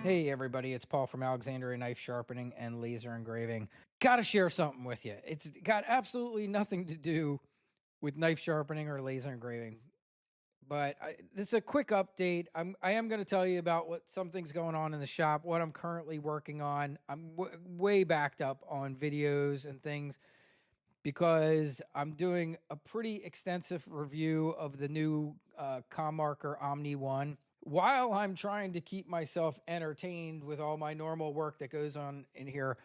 Hey everybody, it's Paul from Alexandria Knife Sharpening and Laser Engraving. Gotta share something with you. It's got absolutely nothing to do with knife sharpening or laser engraving. But this is a quick update. I am going to tell you about what something's going on in the shop, what I'm currently working on. I'm way backed up on videos and things because I'm doing a pretty extensive review of the new ComMarker Omni 1 while I'm trying to keep myself entertained with all my normal work that goes on in here.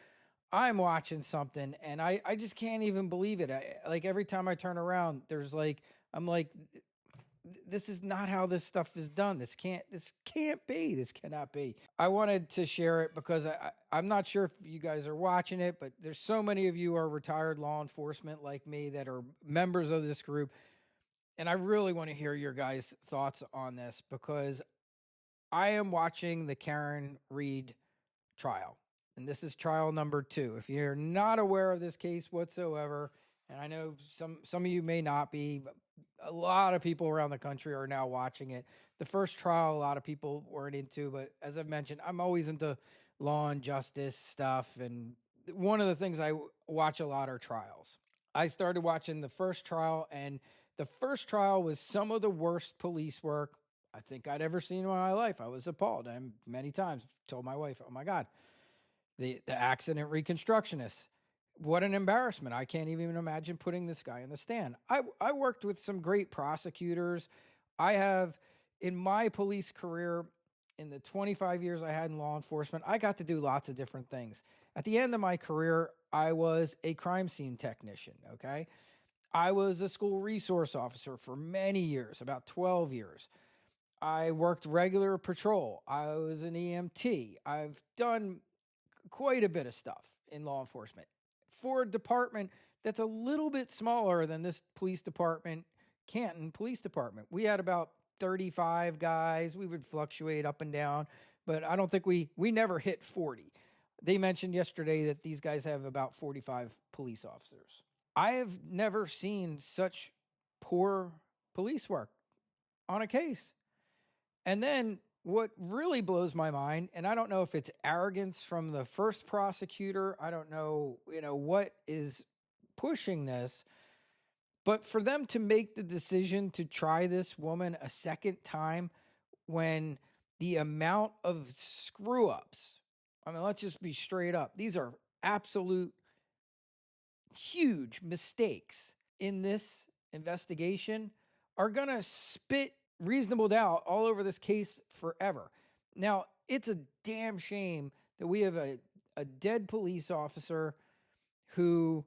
I'm watching something and I just can't even believe it. Like every time I turn around, I'm like, this is not how this stuff is done. This cannot be. I wanted to share it because I'm not sure if you guys are watching it, but there's so many of you are retired law enforcement like me that are members of this group. And I really want to hear your guys' thoughts on this because I am watching the Karen Reed trial, and this is trial number 2. If you're not aware of this case whatsoever, and I know some of you may not be, but a lot of people around the country are now watching it. The first trial, a lot of people weren't into, but as I've mentioned, I'm always into law and justice stuff, and one of the things I watch a lot are trials. I started watching the first trial, and the first trial was some of the worst police work I think I'd ever seen in my life. I was appalled. I many times told my wife, "Oh my God, the accident reconstructionist. What an embarrassment. I can't even imagine putting this guy in the stand." I worked with some great prosecutors. I have, in my police career, in the 25 years I had in law enforcement, I got to do lots of different things. At the end of my career, I was a crime scene technician, okay? I was a school resource officer for many years, about 12 years. I worked regular patrol. I was an EMT. I've done quite a bit of stuff in law enforcement for a department that's a little bit smaller than this police department, Canton Police Department. We had about 35 guys. We would fluctuate up and down, but I don't think we never hit 40. They mentioned yesterday that these guys have about 45 police officers. I have never seen such poor police work on a case. And then what really blows my mind, and I don't know if it's arrogance from the first prosecutor, I don't know, what is pushing this, but for them to make the decision to try this woman a second time when the amount of screw ups, I mean, let's just be straight up. These are absolute huge mistakes in this investigation are going to spit reasonable doubt all over this case forever. Now, it's a damn shame that we have a dead police officer who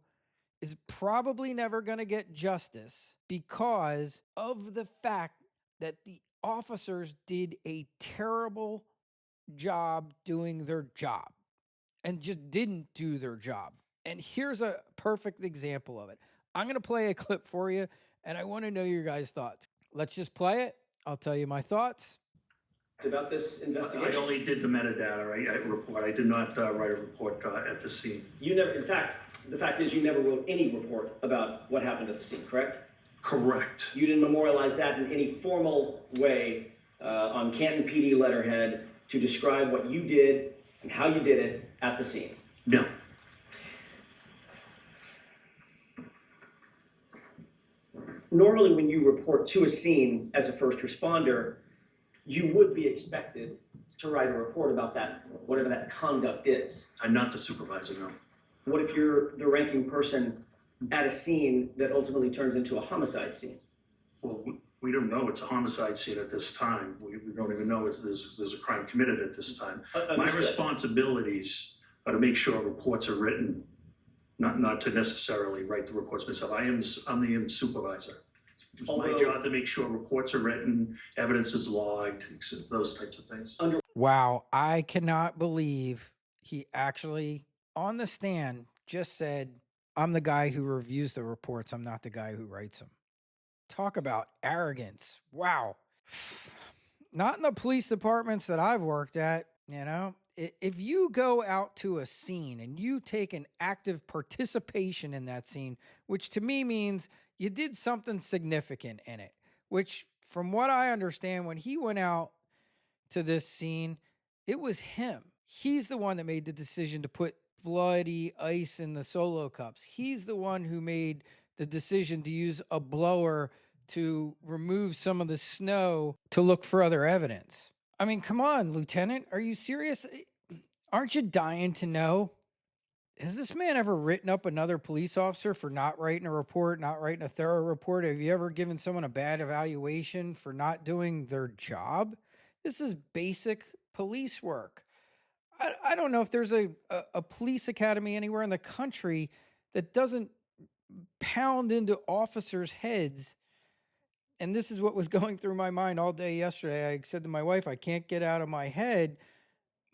is probably never going to get justice because of the fact that the officers did a terrible job doing their job and just didn't do their job. And here's a perfect example of it. I'm going to play a clip for you, and I want to know your guys' thoughts. Let's just play it. I'll tell you my thoughts. About this investigation? I only did the metadata report. I did not write a report at the scene. You never, in fact, the fact is you never wrote any report about what happened at the scene, correct? Correct. You didn't memorialize that in any formal way on Canton PD letterhead to describe what you did and how you did it at the scene? No. Normally when you report to a scene as a first responder, you would be expected to write a report about that, whatever that conduct is. I'm not the supervisor, no. What if you're the ranking person at a scene that ultimately turns into a homicide scene? Well, we don't know it's a homicide scene at this time. We don't even know there's a crime committed at this time. My responsibilities are to make sure reports are written, not to necessarily write the reports myself. I'm the supervisor. It's my job to make sure reports are written, evidence is logged, those types of things. Wow, I cannot believe he actually, on the stand, just said, "I'm the guy who reviews the reports. I'm not the guy who writes them." Talk about arrogance. Wow. Not in the police departments that I've worked at, If you go out to a scene and you take an active participation in that scene, which to me means you did something significant in it, which from what I understand, when he went out to this scene, It was him. He's the one that made the decision to put bloody ice in the solo cups. He's the one who made the decision to use a blower to remove some of the snow to look for other evidence. I mean, come on, Lieutenant. Are you serious? Aren't you dying to know? Has this man ever written up another police officer for not writing a report, not writing a thorough report? Have you ever given someone a bad evaluation for not doing their job? This is basic police work. I don't know if there's a police academy anywhere in the country that doesn't pound into officers' heads. And this is what was going through my mind all day yesterday. I said to my wife, I can't get out of my head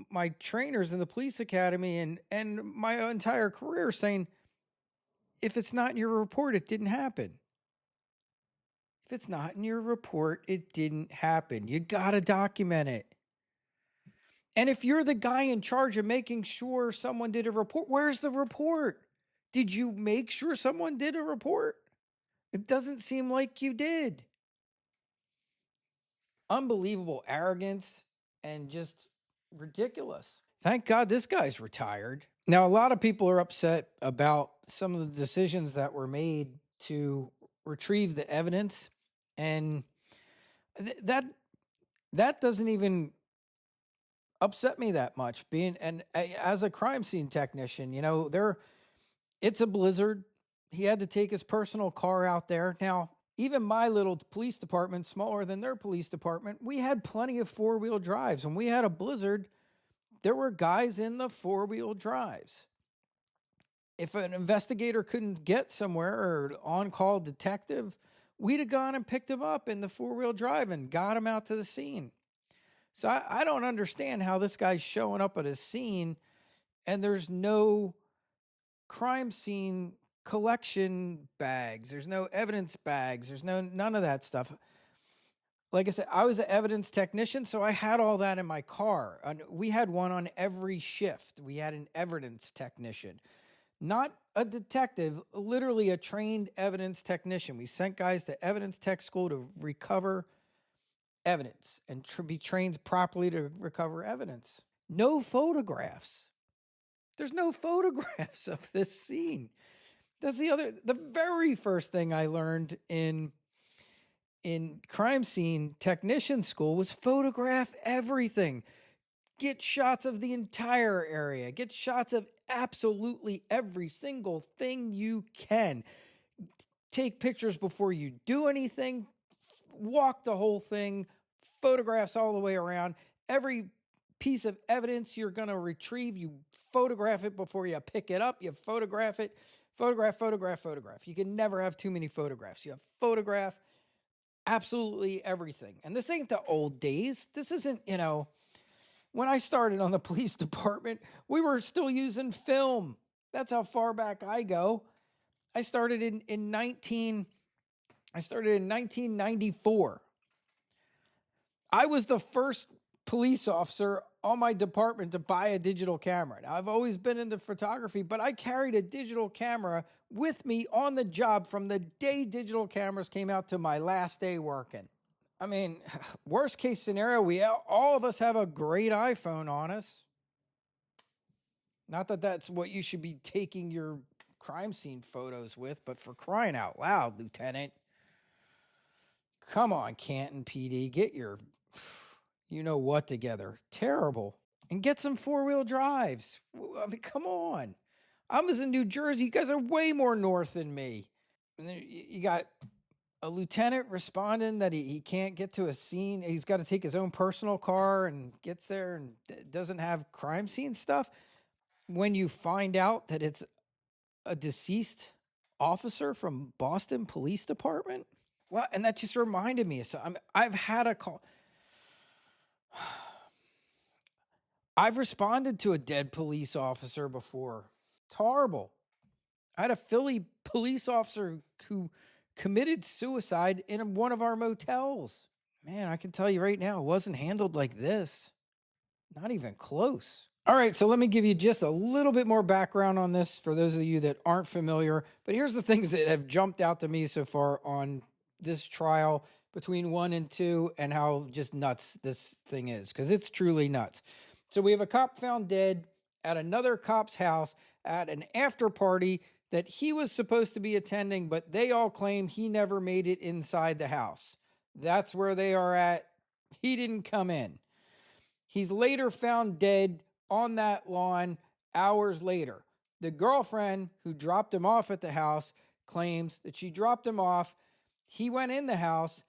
my trainers in the police academy and my entire career saying, if it's not in your report, it didn't happen. If it's not in your report, it didn't happen. You got to document it. And if you're the guy in charge of making sure someone did a report, where's the report? Did you make sure someone did a report? It doesn't seem like you did. Unbelievable arrogance and just ridiculous. Thank God this guy's retired. Now, a lot of people are upset about some of the decisions that were made to retrieve the evidence. And that doesn't even upset me that much. As a crime scene technician, it's a blizzard. He had to take his personal car out there. Now, even my little police department, smaller than their police department, we had plenty of four-wheel drives. When we had a blizzard, there were guys in the four-wheel drives. If an investigator couldn't get somewhere or on-call detective, we'd have gone and picked him up in the four-wheel drive and got him out to the scene. So I don't understand how this guy's showing up at a scene and there's no crime scene collection bags. There's no evidence bags. There's none of that stuff. Like I said, I was an evidence technician, so I had all that in my car. We had one on every shift. We had an evidence technician, not a detective, literally a trained evidence technician. We sent guys to evidence tech school to recover evidence and be trained properly to recover evidence. No photographs. There's no photographs of this scene. That's the very first thing I learned in crime scene technician school was photograph everything. Get shots of the entire area. Get shots of absolutely every single thing you can. Take pictures before you do anything. Walk the whole thing. Photographs all the way around. Every piece of evidence you're going to retrieve, you photograph it before you pick it up. You photograph it. Photograph. You can never have too many photographs. You have photograph absolutely everything. And this ain't the old days. This isn't, when I started on the police department, we were still using film. That's how far back I go. I started in 1994. I was the first police officer on my department to buy a digital camera. Now, I've always been into photography, but I carried a digital camera with me on the job from the day digital cameras came out to my last day working. I mean, worst case scenario, all of us have a great iPhone on us. Not that that's what you should be taking your crime scene photos with, but for crying out loud, Lieutenant. Come on, Canton PD, get your you-know-what together. Terrible. And get some four-wheel drives. I mean, come on. I was in New Jersey. You guys are way more north than me. And then you got a lieutenant responding that he can't get to a scene. He's got to take his own personal car and gets there and doesn't have crime scene stuff. When you find out that it's a deceased officer from Boston Police Department. Well, and that just reminded me of something. I've had a call. I've responded to a dead police officer before. It's horrible. I had a Philly police officer who committed suicide in one of our motels. Man, I can tell you right now, it wasn't handled like this. Not even close. All right, so let me give you just a little bit more background on this for those of you that aren't familiar. But here's the things that have jumped out to me so far on this trial between 1 and 2 and how just nuts this thing is, because it's truly nuts. So we have a cop found dead at another cop's house at an after party that he was supposed to be attending, but they all claim he never made it inside the house. That's where they are at. He didn't come in. He's later found dead on that lawn hours later. The girlfriend who dropped him off at the house claims that she dropped him off. He went in the house,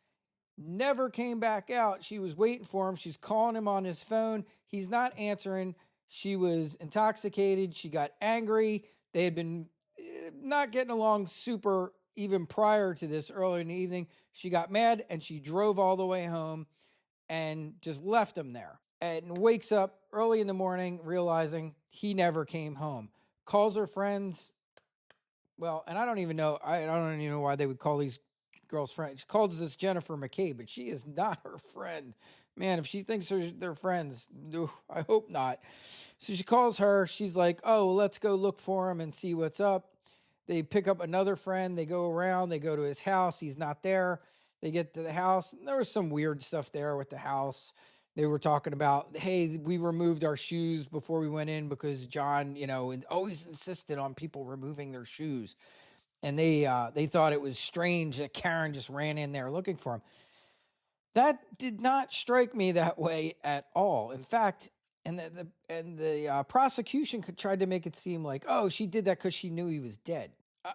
never came back out. She was waiting for him. She's calling him on his phone. He's not answering. She was intoxicated. She got angry. They had been not getting along super even prior to this earlier in the evening. She got mad and she drove all the way home and just left him there. And wakes up early in the morning realizing he never came home. Calls her friends. Well, and I don't even know why they would call these girls friends. She calls this Jennifer McCabe, but she is not her friend. Man, if she thinks they're friends, I hope not. So she calls her. She's like, oh, let's go look for him and see what's up. They pick up another friend. They go around. They go to his house. He's not there. They get to the house. There was some weird stuff there with the house. They were talking about, hey, we removed our shoes before we went in because John, always insisted on people removing their shoes. And they thought it was strange that Karen just ran in there looking for him. That did not strike me that way at all. In fact, the prosecution tried to make it seem like, oh, she did that because she knew he was dead.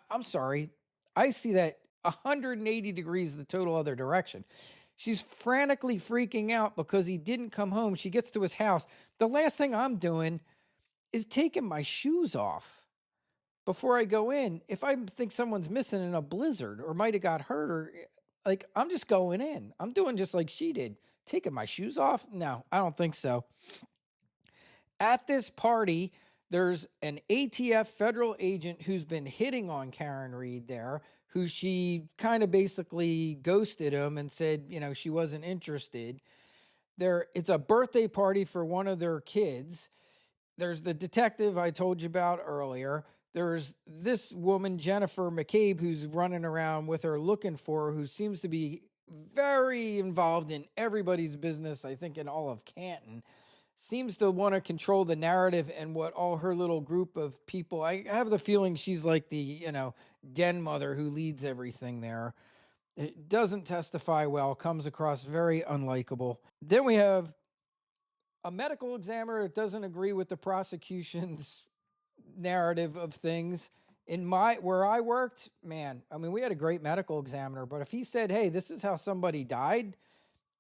I'm sorry. I see that 180 degrees the total other direction. She's frantically freaking out because he didn't come home. She gets to his house. The last thing I'm doing is taking my shoes off before I go in. If I think someone's missing in a blizzard or might have got hurt, or I'm just going in. I'm doing just like she did. Taking my shoes off? No, I don't think so. At this party, there's an ATF federal agent who's been hitting on Karen Reed there, who she kind of basically ghosted him and said, she wasn't interested. It's a birthday party for one of their kids. There's the detective I told you about earlier. There's this woman, Jennifer McCabe, who's running around with her looking for her, who seems to be very involved in everybody's business, I think, in all of Canton. Seems to want to control the narrative and what all her little group of people. I have the feeling she's like the, den mother who leads everything there. It doesn't testify well, comes across very unlikable. Then we have a medical examiner that doesn't agree with the prosecution's narrative of things. Where I worked, man, we had a great medical examiner, but if he said, hey, this is how somebody died,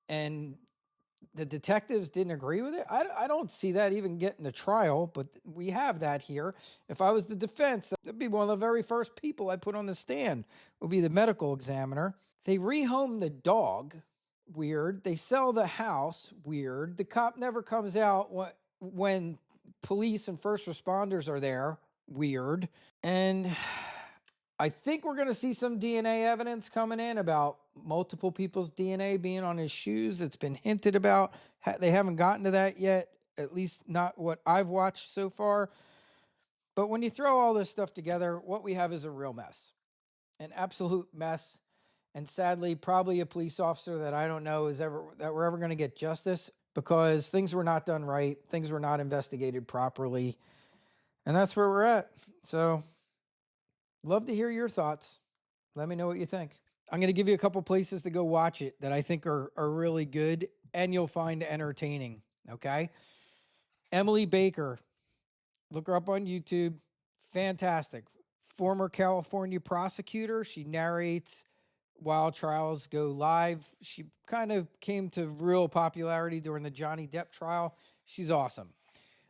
and the detectives didn't agree with it, I don't see that even getting to trial, but we have that here. If I was the defense, that'd be one of the very first people I put on the stand, would be the medical examiner. They rehome the dog, weird. They sell the house, weird. The cop never comes out when police and first responders are there, weird. And I think we're going to see some DNA evidence coming in about multiple people's DNA being on his shoes. It's been hinted about. They haven't gotten to that yet, at least not what I've watched so far. But when you throw all this stuff together, what we have is a real mess, an absolute mess. And sadly, probably a police officer that I don't know that we're ever going to get justice, because things were not done right. Things were not investigated properly. And that's where we're at. So love to hear your thoughts. Let me know what you think. I'm going to give you a couple places to go watch it that I think are really good and you'll find entertaining. Okay. Emily Baker. Look her up on YouTube. Fantastic. Former California prosecutor. She narrates while trials go live. She kind of came to real popularity during the Johnny Depp trial. She's awesome.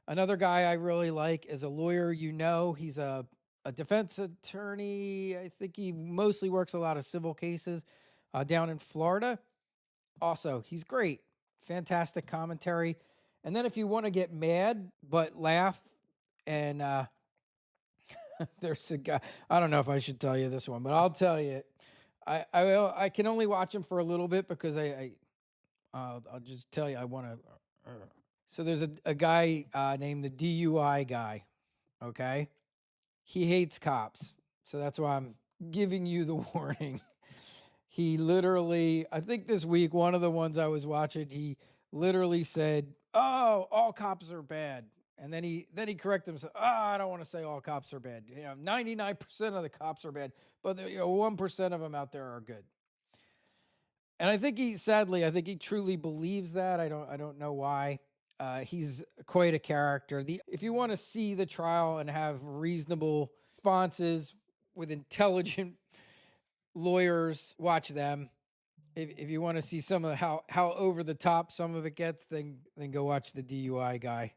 Another guy I really like is a lawyer. He's a defense attorney. I think he mostly works a lot of civil cases down in Florida. Also, he's great. Fantastic commentary. And then if you want to get mad but laugh, and there's a guy, I don't know if I should tell you this one, but I'll tell you. I can only watch him for a little bit because I'll just tell you I want to. So there's a guy named the DUI guy. Okay, he hates cops, so that's why I'm giving you the warning. He literally, I think this week, one of the ones I was watching, he literally said, "Oh, all cops are bad." And then he corrected himself. I don't want to say all cops are bad. 99% of the cops are bad, but 1% of them out there are good. And I think I think he truly believes that. I don't know why. He's quite a character. If you want to see the trial and have reasonable responses with intelligent lawyers, watch them. If you want to see some of how over the top some of it gets, then go watch the DUI guy.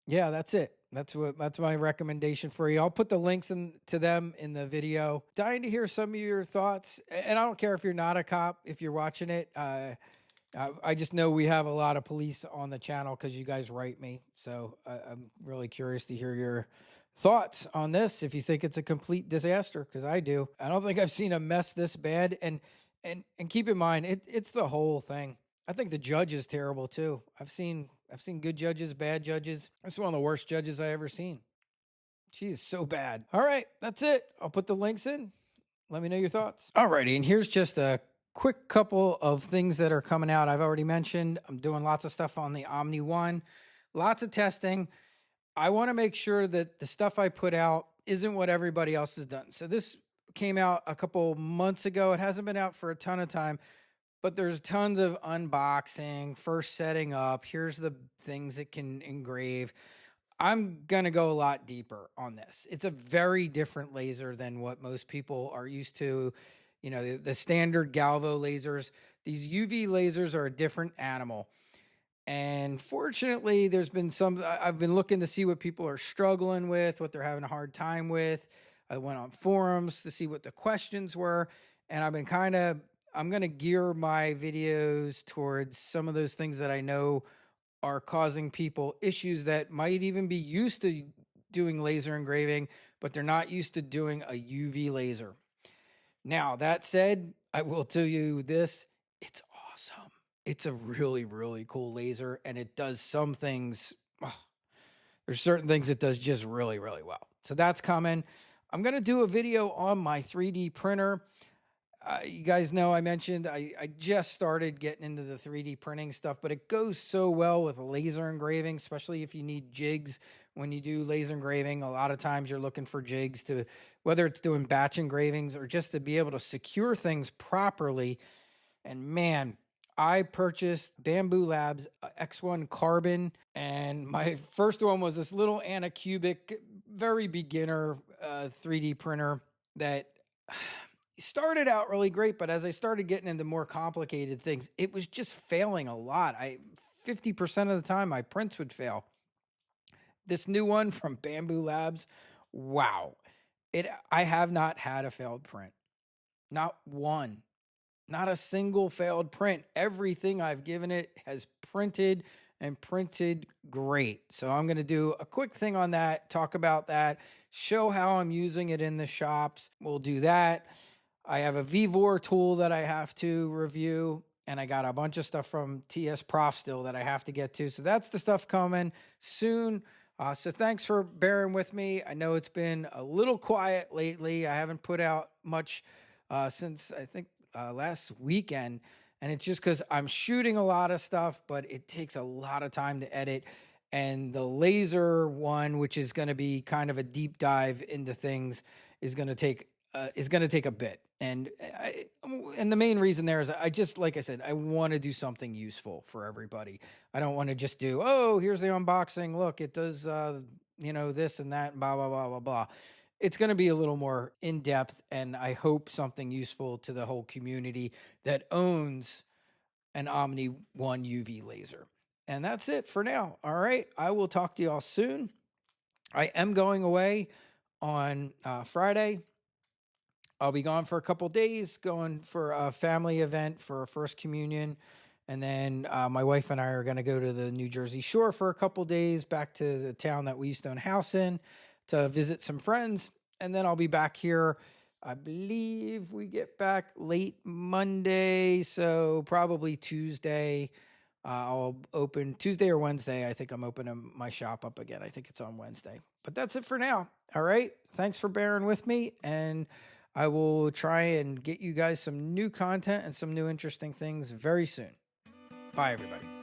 Yeah, that's it. That's my recommendation for you. I'll put the links to them in the video. Dying to hear some of your thoughts, and I don't care if you're not a cop, if you're watching it. I just know we have a lot of police on the channel because you guys write me, so I'm really curious to hear your thoughts on this. If you think it's a complete disaster, because I do. I don't think I've seen a mess this bad, and keep in mind it's the whole thing. I think the judge is terrible too. I've seen good judges, bad judges. That's one of the worst judges I ever seen. She is so bad. All right, that's it. I'll put the links in. Let me know your thoughts. Alrighty, and here's just a quick couple of things that are coming out. I've already mentioned I'm doing lots of stuff on the Omni One, lots of testing. I want to make sure that the stuff I put out isn't what everybody else has done. So this came out a couple months ago. It hasn't been out for a ton of time. But there's tons of unboxing, first setting up. Here's the things it can engrave. I'm going to go a lot deeper on this. It's a very different laser than what most people are used to. The standard Galvo lasers. These UV lasers are a different animal. And fortunately, there's been I've been looking to see what people are struggling with, what they're having a hard time with. I went on forums to see what the questions were. And I've been I'm going to gear my videos towards some of those things that I know are causing people issues that might even be used to doing laser engraving, but they're not used to doing a UV laser. Now, that said, I will tell you this, it's awesome. It's a really, really cool laser, and it does some things. There's certain things it does just really, really well. So that's coming. I'm going to do a video on my 3D printer. You guys know I mentioned I just started getting into the 3D printing stuff, but it goes so well with laser engraving, especially if you need jigs when you do laser engraving. A lot of times you're looking for jigs to, whether it's doing batch engravings or just to be able to secure things properly. And man, I purchased Bamboo Labs X1 Carbon, and my first one was this little Anacubic, very beginner 3D printer that started out really great, but as I started getting into more complicated things, it was just failing a lot. 50% of the time my prints would fail. This new one from Bamboo Labs, wow. I have not had a failed print. Not one. Not a single failed print. Everything I've given it has printed and printed great. So I'm going to do a quick thing on that, talk about that, show how I'm using it in the shops. We'll do that. I have a VVOR tool that I have to review, and I got a bunch of stuff from TS Prof still that I have to get to. So that's the stuff coming soon. So thanks for bearing with me. I know it's been a little quiet lately. I haven't put out much since I think last weekend, and it's just because I'm shooting a lot of stuff, but it takes a lot of time to edit. And the laser one, which is going to be kind of a deep dive into things, is going to take a bit. And the main reason there is like I said, I want to do something useful for everybody. I don't want to just do, oh, here's the unboxing. Look, it does, this and that, and blah, blah, blah, blah, blah. It's going to be a little more in depth, and I hope something useful to the whole community that owns an Omni One UV laser. And that's it for now. All right. I will talk to y'all soon. I am going away on Friday. I'll be gone for a couple days, going for a family event for a first communion. And then my wife and I are going to go to the New Jersey shore for a couple days, back to the town that we used to own a house in, to visit some friends. And then I'll be back here. I believe we get back late Monday, so probably Tuesday. I'll open Tuesday or Wednesday. I think I'm opening my shop up again. I think it's on Wednesday. But that's it for now. All right. Thanks for bearing with me. And I will try and get you guys some new content and some new interesting things very soon. Bye, everybody.